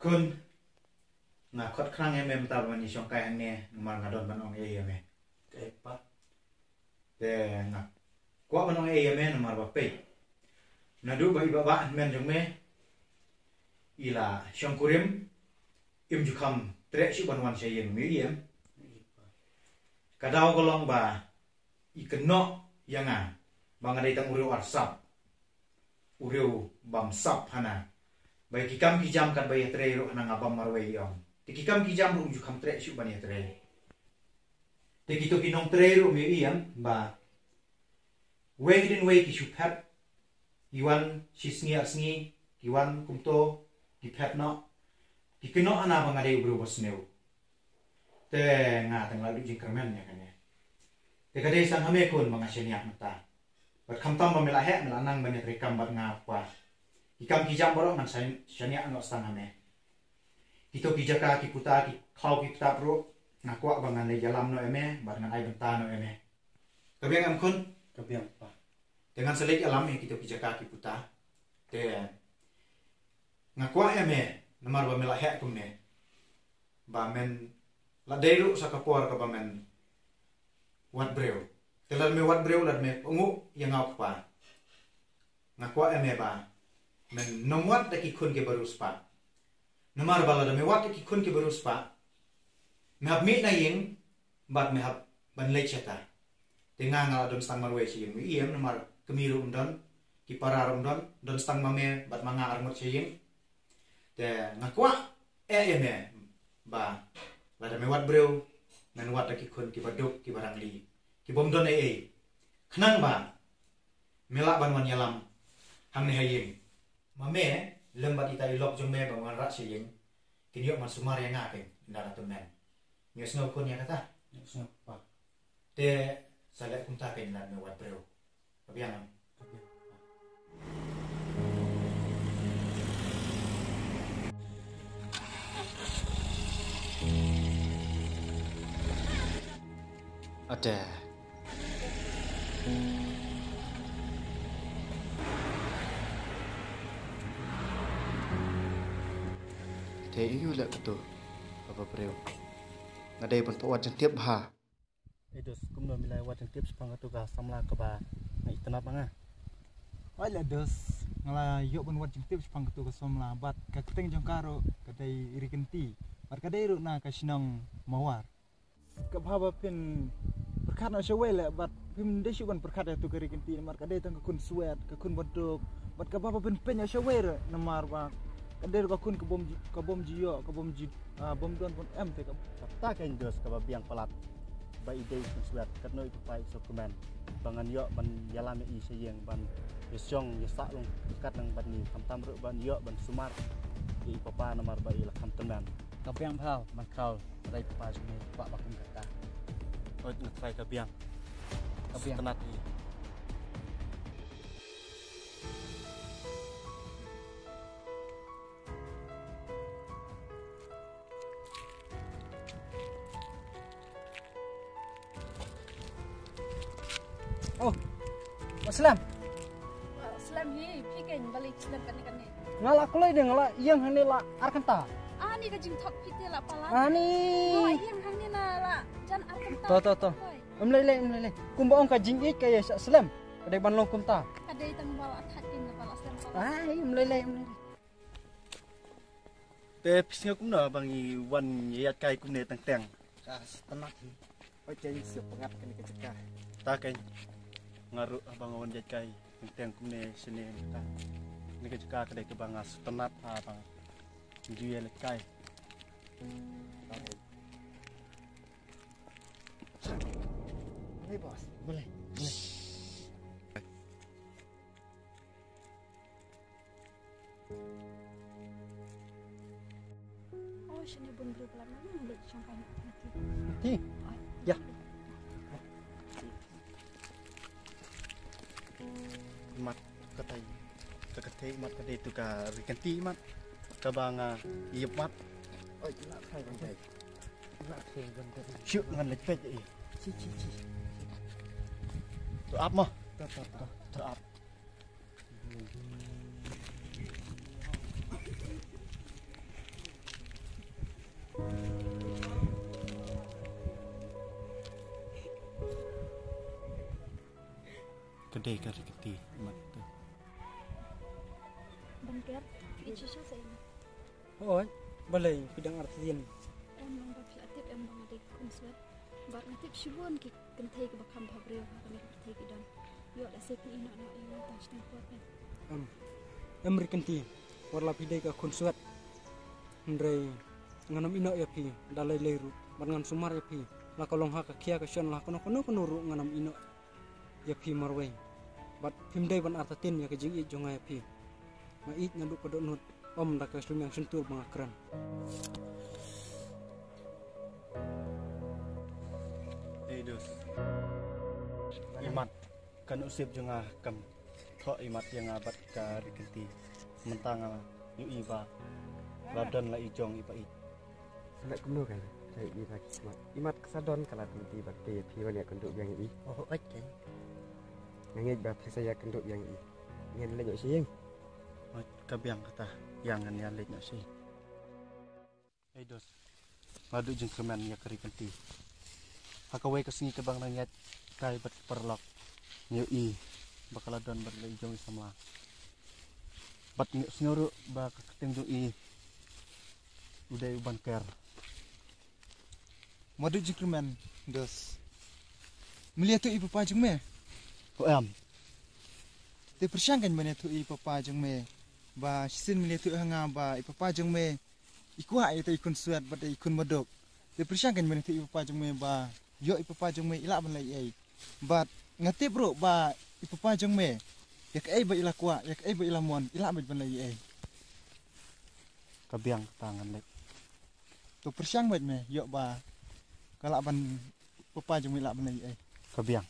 kun na khot krang em ta ban ni song kai hang ne mar ngadon ban ong em te pa te na kwa ban ong em mar ba pe na du ba ba men jong me ila song kurim im ju kham tre shi ban wan she yem mi yem kadau golong ba ikeno yanga bang ada tang uriu arsap uriu bam sap hana bai kikam kijam kan bai tre ro hana ngabam marwe yom tikikam kijam ru ju kham tre shi ban ye tre tikito kinong tre ro mi yem ba wengdin we ki shu phat iwan shisngi arsngi iwan kumto ki phat no kikeno ana bang ada uriu bosneu te nga tang lalu jingkermen ya kan ya te kade sang hame kun mangaseniak mata bat khamtam ba mela he mela nang bane rekam bat nga kwa ikam kijam boro man seniak no stang hame kito kijaka ki puta ki khau ki puta pro na kwa bangan le jalam no eme bat ngan ai benta no eme kabiang am kun kabiang pa dengan selek alam yang kito kijaka ki puta te ngakwa eme namar ba mela he kumne ba men la deru sa kapor ka ba men wat breu telan me wat breu lat me ungu yang ngau pa ngakwa eme ba men nomwat de ki kun ke baru spa namar bala de me wat ki kun ke baru spa me hab mi na ying bat me hab ban le cheta tenga ngala don stang marwe chi mi iem namar kemiru undon ki pararum don stang mame bat manga armut chi ying de ngakwa eme ba lada me wat breu men wat ki kun ki baduk ki barang li ki bom don khnang ba mela ban wan yalam hang ne haying mame lembat ita ilok jong me bang wan rat siyeng kinyo man sumar yang ngake ndara to men nyos no kun ya kata nyos no pa te salet kun ta pen lan me wat breu pabiang ada thế yêu lệ của tôi và beliau ngadai pun pawat jang tiap ha edos kumno milai wat jang tiap sepang tu ka samla ka ba ngai tenap anga Wala dos ngala yo pun wat jang tiap sepang tu ka samla bat ka keteng jang karo kadai irikenti bat kadai ru na ka sinong mawar ka bhaba pin berkat na syawela bat pim desu ban berkat tu ka irikenti mar kadai tang kun suet ka kun bentuk bat ka bhaba pin pen syawera namar ba kadai ka kun ka bom jiyo ka bom ji bom don pun em te ka ta ka indos ka ba biang palat ba ide kun suet kat no itu pai dokumen bangan yo ban yalame i seyeng ban yesong yesak long kat nang ban ni tam ru ban yo ban sumar i papa namar ba ila kam teman ka biang phao man khau dai papa jme pa ba kum kata oi ngai ka biang tenat i oh Aslam Aslam hi piken balik Aslam kan ni ngala kulai de ngala yang hane la arkanta ni ka jing thok pite la pala ani yang hang ni na la jan arkanta to umlele kumba ong ka jing ik kaya Aslam kadai ban long kumta kadai tang bala thatin na pala Aslam ai umlele te pisnga kumno bangi wan yat kai kumne tang ka tenat oi cai siap pengat kan ka cekah ta kai ngaru abang wan yat kai tang kumne sene ta ni ka cekah kadai ke bangas tenat ha bang juye le kai Boleh bos boleh oh sini bun beri pelan mana lek sangkai ti ya mat katai kakate mat kadai tu ka rikanti mat ka banga yep mat oi nak sai ban dai nak sai ban dai syuk ngan lek pet i ci tu ap mah to ap kedai kari keti mat tu. Bangker, itu siapa ini? Oh, balai bidang artian. Bang berlatih bang ada konsep. Bar ngatip syuhun ki kentai ke bakam babreu kami bertai ke dan. Yo dah sepi ina nak yang tas dan kuat. American ti warla pidai ka konsuat ndrei nganam ino ya pi dalai leru bangan sumar ya pi la kolong ha ka kia ka syon la kono ru nganam ino ya pi marwei bat pimdai ban artatin ya ka jing i jonga ya pi ma it nadu ko donut om da ka slum yang sentul bangakran Dos. Imat kan usip jengah kam thọ imat yang abad ka rikenti mentang yu iba badan la ijong iba it. Selek kumno kan. Saya imat imat kesadon kala tinti bakte piwan ya kenduk yang i. oh okay Ngit ba saya kenduk yang i. Ngin le nyok sing. Kabiang kata yangan ya lek si. Dos. Madu jeng kemen ya kerikenti. Hakawai kesengi kebang nangyat kai bat perlok. Yu i bakal don berle ijong samla. Bat nyuru ba keteng i udah uban ker. Madu jikrumen dos. Melihat tu ibu pajung me. Ko am. Te persyangkan mana tu ibu pajung me. Ba sin melihat tu hanga ba ibu pajung me. Ikua itu ikun suat pada ikun modok. Te persyangkan mana tu ibu pajung me ba. Yo ibu pajung me ilak ban lai ai. Bat ngati bro ba ibu pajung me. Yak ai ba ila kuat, yak ai ba ila mon, ila ban lai ai. Kabiang tangan lek. Tu persyang bat me yo ba. Kalak ban papa jeng ilak ban lai ai. Kabiang.